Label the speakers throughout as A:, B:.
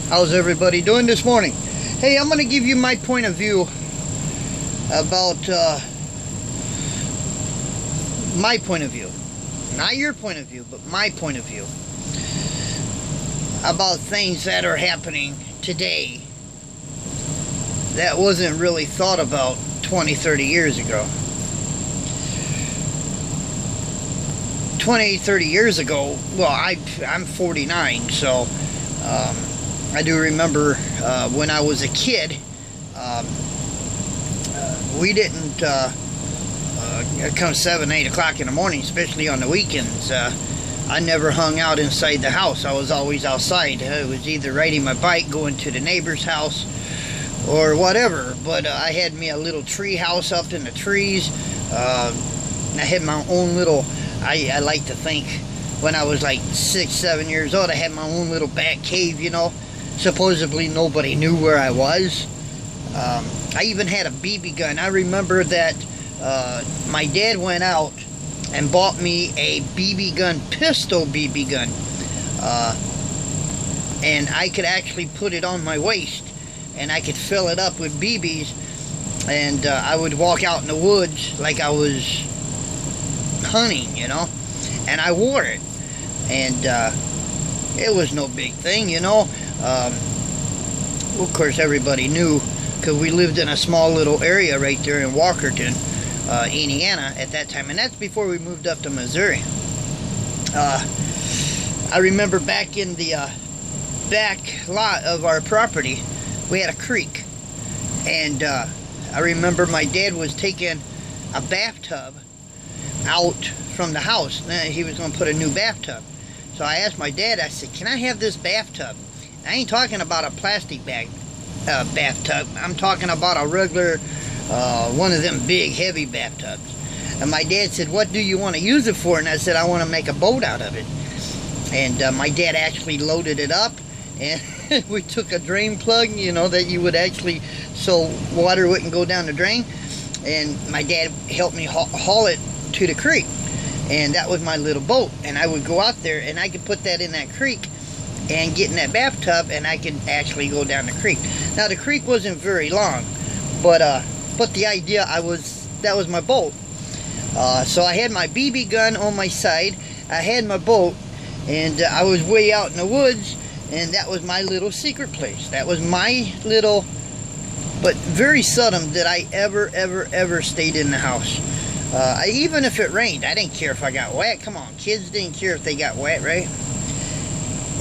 A: How's everybody doing this morning? Hey, I'm going to give you my point of view about my point of view. Not your point of view, but my point of view about things that are happening today that wasn't really thought about 20, 30 years ago. 20, 30 years ago, well, I'm 49, so I do remember when I was a kid, we didn't come 7, 8 o'clock in the morning, especially on the weekends. I never hung out inside the house. I was always outside. I was either riding my bike, going to the neighbor's house, or whatever. But I had me a little tree house up in the trees. I had my own little, I like to think, when I was like 6, 7 years old, I had my own little back cave, you know. Supposedly nobody knew where I was. I even had a BB gun. I remember that my dad went out and bought me a BB gun, pistol BB gun. And I could actually put it on my waist, and I could fill it up with BBs, and I would walk out in the woods like I was hunting, you know, and I wore it, and it was no big thing, you know. Of course, everybody knew, because we lived in a small little area right there in Walkerton, Indiana at that time, and that's before we moved up to Missouri. I remember back in the back lot of our property, we had a creek, and I remember my dad was taking a bathtub out from the house. He was going to put a new bathtub. So I asked my dad, I said, can I have this bathtub? I ain't talking about a plastic bag bathtub. I'm talking about a regular, one of them big, heavy bathtubs. And my dad said, what do you want to use it for? And I said, I want to make a boat out of it. And my dad actually loaded it up, and we took a drain plug, you know, that you would actually, so water wouldn't go down the drain. And my dad helped me haul it to the creek. And that was my little boat. And I would go out there, and I could put that in that creek and get in that bathtub, and I could actually go down the creek. Now, the creek wasn't very long, but the idea, that was my boat. So I had my BB gun on my side, I had my boat, and I was way out in the woods, and that was my little secret place. That was my little, but very seldom did I ever stayed in the house. Even if it rained, I didn't care if I got wet. Come on, kids didn't care if they got wet, right?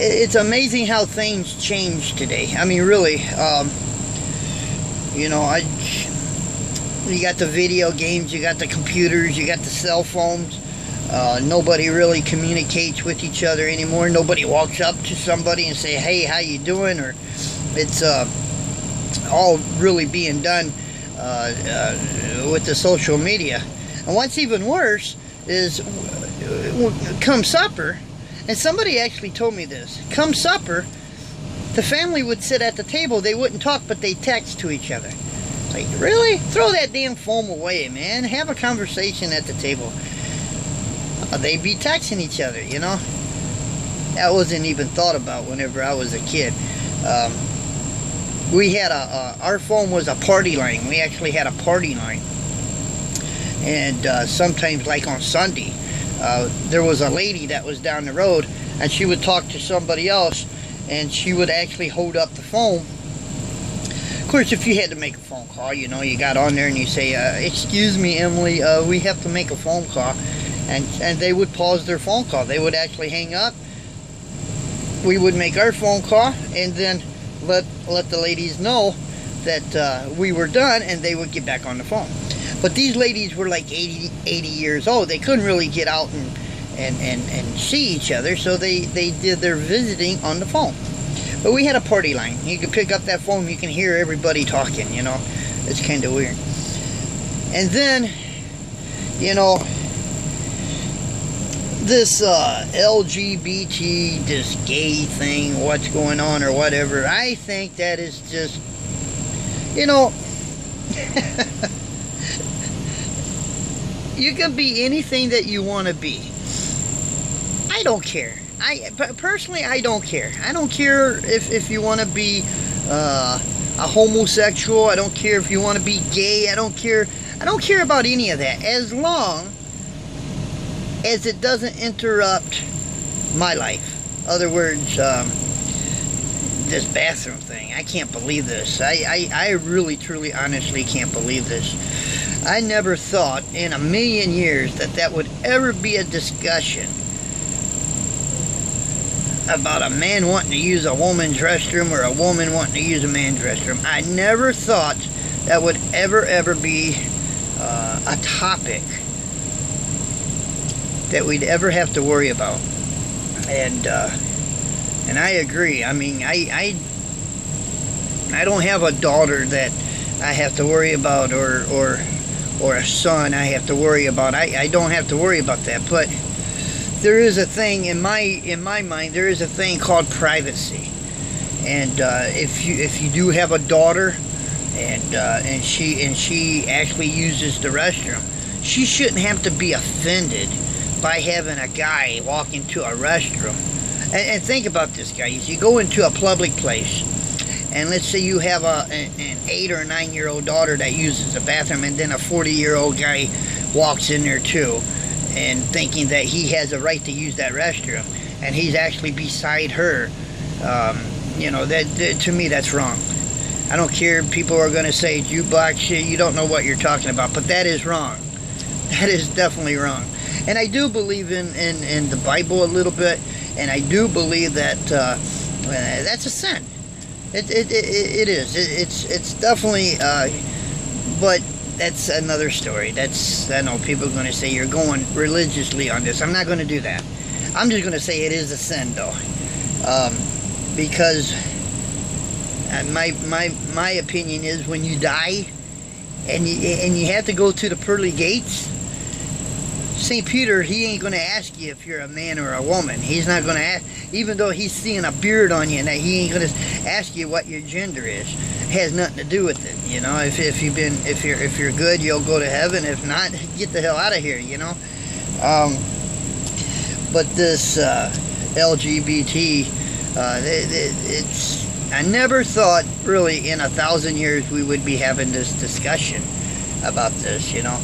A: It's amazing how things change today. I mean, really, you know, you got the video games, you got the computers, you got the cell phones. Nobody really communicates with each other anymore. Nobody walks up to somebody and say, hey, how you doing? Or it's all really being done with the social media. And what's even worse is, come supper, and somebody actually told me this, come supper, the family would sit at the table, they wouldn't talk, but they text to each other. It's like, really? Throw that damn phone away, man. Have a conversation at the table. They'd be texting each other, you know. That wasn't even thought about whenever I was a kid. We had our phone was a party line. We actually had a party line. And sometimes, like on Sunday, there was a lady that was down the road, and she would talk to somebody else, and she would actually hold up the phone. Of course, if you had to make a phone call, you know, you got on there and you say, excuse me, Emily, we have to make a phone call. And they would pause their phone call. They would actually hang up. We would make our phone call, and then let the ladies know that we were done, and they would get back on the phone. But these ladies were like 80 years old. They couldn't really get out and see each other, so they did their visiting on the phone. But we had a party line. You could pick up that phone, you can hear everybody talking, you know. It's kind of weird. And then, you know, this LGBT, this gay thing, what's going on or whatever, I think that is just, you know, you can be anything that you want to be. I don't care. personally, I don't care. I don't care if you want to be a homosexual. I don't care if you want to be gay. I don't care about any of that, as long as it doesn't interrupt my life. Other words, this bathroom thing, I can't believe this. I really, truly, honestly can't believe this. I never thought in a million years that would ever be a discussion about a man wanting to use a woman's restroom or a woman wanting to use a man's restroom. I never thought that would ever be a topic that we'd ever have to worry about. And I agree. I mean, I don't have a daughter that I have to worry about, or a son I have to worry about. I don't have to worry about that. But there is a thing in my mind. There is a thing called privacy. And if you do have a daughter, and she actually uses the restroom, she shouldn't have to be offended by having a guy walk into a restroom. And think about this, guys. You go into a public place, and let's say you have an 8 or 9 year old daughter that uses the bathroom, and then a 40-year-old guy walks in there too, and thinking that he has a right to use that restroom, and he's actually beside her. That to me, that's wrong. I don't care. People are going to say, you black shit, you don't know what you're talking about, but that is wrong. That is definitely wrong. And I do believe in the Bible a little bit, and I do believe that that's a sin. It is. It's definitely. But that's another story. I know people are going to say you're going religiously on this. I'm not going to do that. I'm just going to say it is a sin, though, because my opinion is when you die, and you have to go to the pearly gates. St. Peter, he ain't going to ask you if you're a man or a woman. He's not going to ask, even though he's seeing a beard on you, and he ain't going to ask you what your gender is. It has nothing to do with it, you know. If you're good, you'll go to heaven. If not, get the hell out of here, you know. But this LGBT, I never thought really in 1,000 years we would be having this discussion about this, you know.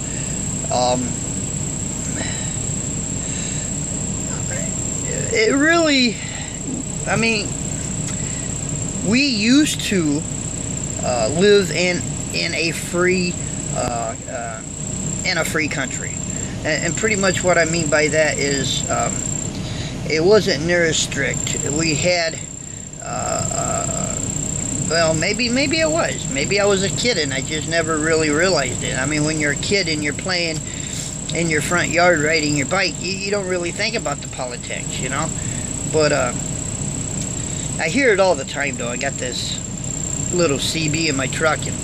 A: It really, I mean, we used to live in a free country, and pretty much what I mean by that is it wasn't near as strict. We had, well, maybe it was. Maybe I was a kid and I just never really realized it. I mean, when you're a kid and you're playing in your front yard riding your bike, you don't really think about the politics, you know. But I hear it all the time, though. I got this little CB in my truck, and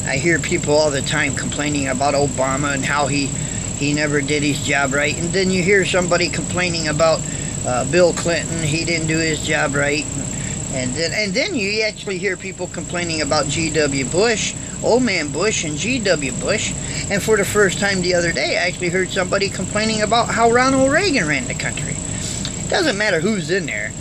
A: I hear people all the time complaining about Obama and how he never did his job right. And then you hear somebody complaining about Bill Clinton, he didn't do his job right. And then you actually hear people complaining about G.W. Bush, Old Man Bush, and G.W. Bush. And for the first time the other day, I actually heard somebody complaining about how Ronald Reagan ran the country. It doesn't matter who's in there.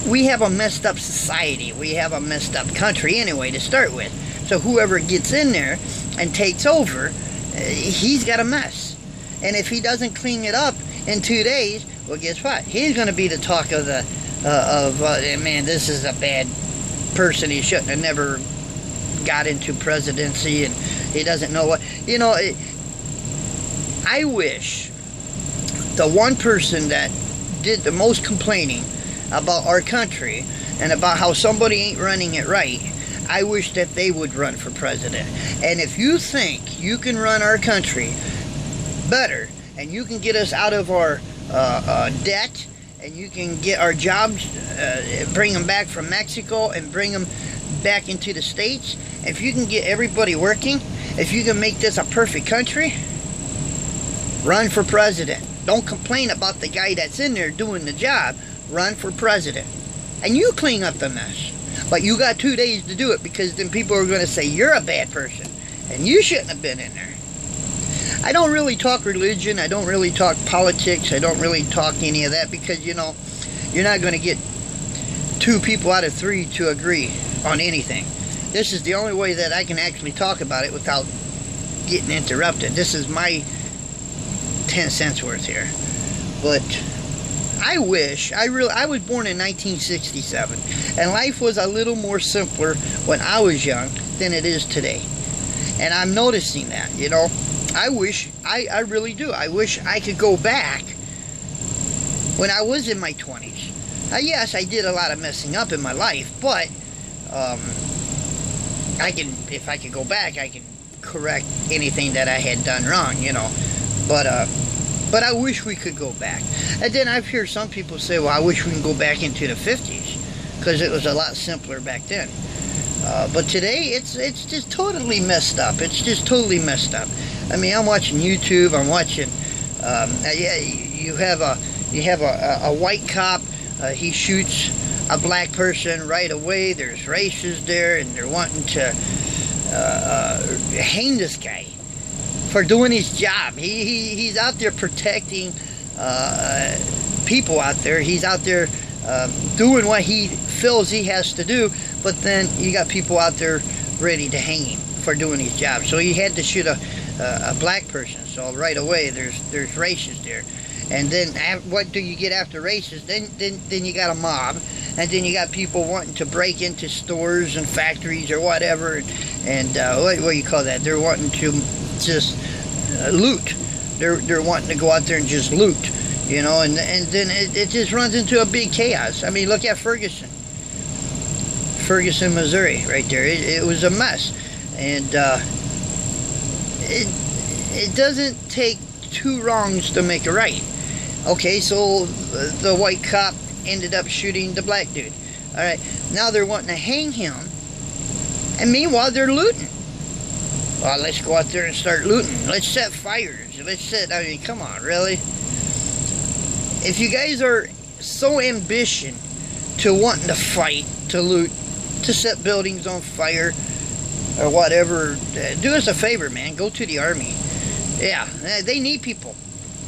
A: We have a messed up society. We have a messed up country anyway to start with. So whoever gets in there and takes over, he's got a mess. And if he doesn't clean it up in 2 days, well, guess what? He's going to be the talk of the man, this is a bad person. He shouldn't have never got into presidency, and he doesn't know what, you know. I wish the one person that did the most complaining about our country and about how somebody ain't running it right, I wish that they would run for president. And if you think you can run our country better, and you can get us out of our debt, and you can get our jobs, bring them back from Mexico and bring them back into the States, if you can get everybody working, if you can make this a perfect country, run for president. Don't complain about the guy that's in there doing the job. Run for president. And you clean up the mess. But you got 2 days to do it, because then people are going to say you're a bad person and you shouldn't have been in there. I don't really talk religion. I don't really talk politics. I don't really talk any of that, because, you know, You're not going to get 2 people out of 3 to agree on anything. This is the only way that I can actually talk about it without getting interrupted. This is my 10 cents worth here. But I wish, I was born in 1967, and life was a little more simpler when I was young than it is today. And I'm noticing that, you know. I wish, I really do. I wish I could go back when I was in my 20s. Yes, I did a lot of messing up in my life, but if I could go back, I can correct anything that I had done wrong, you know. But I wish we could go back. And then I've heard some people say, well, I wish we can go back into the 50s, because it was a lot simpler back then. But today, it's just totally messed up. It's just totally messed up. I mean, I'm watching YouTube. I'm watching. Yeah, you have a white cop. He shoots a black person right away. There's racists there, and they're wanting to hang this guy for doing his job. He's out there protecting people out there. He's out there doing what he feels he has to do. But then you got people out there ready to hang him for doing his job. So he had to shoot a black person. So right away there's racists there. And then what do you get after racists? Then you got a mob, and then you got people wanting to break into stores and factories or whatever, and what do you call that? They're wanting to just loot. They're wanting to go out there and just loot, you know, and then it just runs into a big chaos. I mean, look at Ferguson, Missouri, right there. It was a mess, and it doesn't take 2 wrongs to make a right. Okay, so the white cop ended up shooting the black dude. All right, now they're wanting to hang him, and meanwhile they're looting. Well, let's go out there and start looting. Let's set fires. I mean, come on, really? If you guys are so ambitious to wanting to fight, to loot, to set buildings on fire, or whatever, do us a favor, man. Go to the army. Yeah, they need people.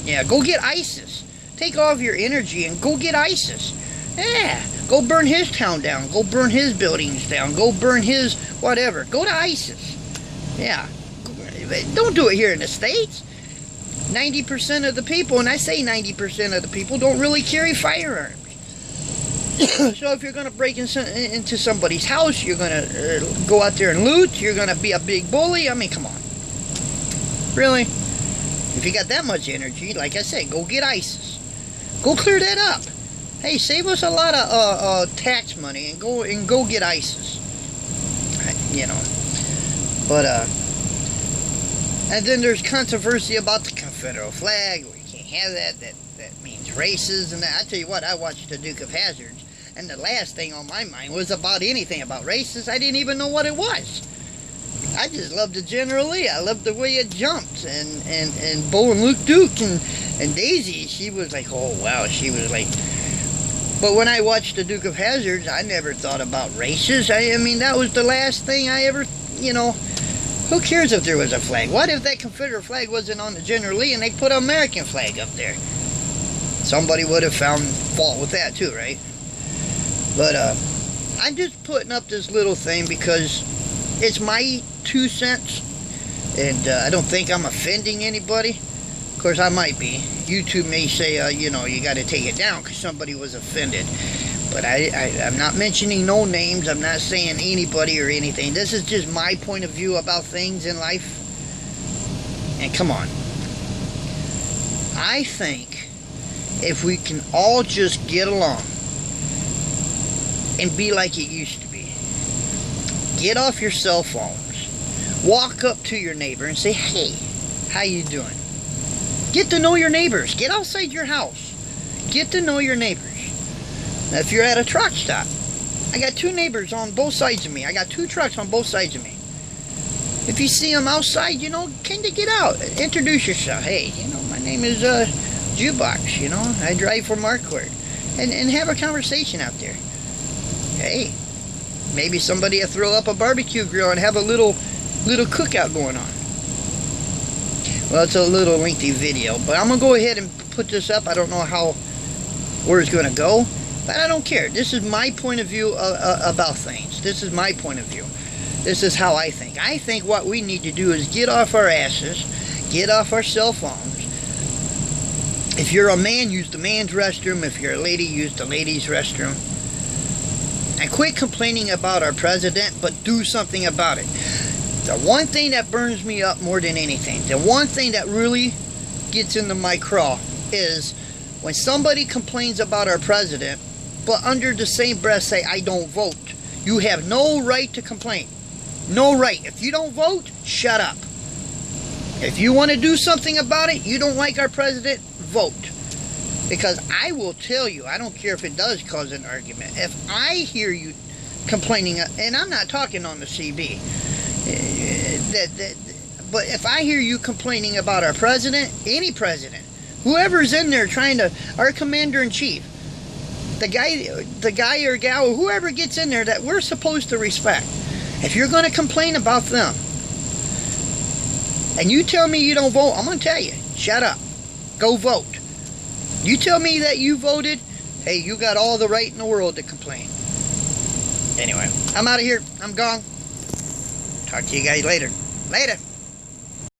A: Yeah, go get ISIS. Take all of your energy and go get ISIS. Yeah, go burn his town down. Go burn his buildings down. Go burn his whatever. Go to ISIS. Yeah. Don't do it here in the States. 90% of the people, and I say 90% of the people, don't really carry firearms. So if you're going to break into somebody's house, you're going to go out there and loot, you're going to be a big bully. I mean, come on. Really? If you got that much energy, like I said, go get ISIS. Go clear that up. Hey, save us a lot of tax money and go get ISIS. You know. But and then there's controversy about the Confederate flag. We can't have that. That means races and that. I tell you what, I watched the Duke of Hazzards, and the last thing on my mind was about anything about races. I didn't even know what it was. I just loved the General Lee. I loved the way it jumped, and Bo and Luke Duke and Daisy. She was like, oh wow, she was like. But when I watched the Duke of Hazzards, I never thought about races. I mean, that was the last thing I ever, you know. Who cares if there was a flag? What if that Confederate flag wasn't on the General Lee and they put an American flag up there? Somebody would have found fault with that too, right? But I'm just putting up this little thing because it's my 2 cents, and I don't think I'm offending anybody. Of course, I might be. YouTube may say, you know, you got to take it down because somebody was offended. But I'm not mentioning no names. I'm not saying anybody or anything. This is just my point of view about things in life. And come on. I think if we can all just get along and be like it used to be. Get off your cell phones. Walk up to your neighbor and say, hey, how you doing? Get to know your neighbors. Get outside your house. Get to know your neighbors. Now, if you're at a truck stop, I got 2 neighbors on both sides of me. I got 2 trucks on both sides of me. If you see them outside, you know, kind of get out. Introduce yourself. Hey, you know, my name is Jukebox, you know. I drive for Marquardt. And have a conversation out there. Hey, maybe somebody will throw up a barbecue grill and have a little cookout going on. Well, it's a little lengthy video, but I'm going to go ahead and put this up. I don't know where it's going to go. But I don't care. This is my point of view about things. This is my point of view. This is how I think. I think what we need to do is get off our asses, get off our cell phones. If you're a man, use the man's restroom. If you're a lady, use the lady's restroom. And quit complaining about our president, but do something about it. The one thing that burns me up more than anything, the one thing that really gets into my craw is when somebody complains about our president, but under the same breath say, I don't vote. You have no right to complain. No right. If you don't vote, shut up. If you want to do something about it, you don't like our president, vote. Because I will tell you, I don't care if it does cause an argument. If I hear you complaining, and I'm not talking on the CB, but if I hear you complaining about our president, any president, whoever's in there trying to, our commander-in-chief, the guy or gal, whoever gets in there that we're supposed to respect, if you're going to complain about them, and you tell me you don't vote, I'm going to tell you, shut up. Go vote. You tell me that you voted, hey, you got all the right in the world to complain. Anyway, I'm out of here. I'm gone. Talk to you guys later. Later.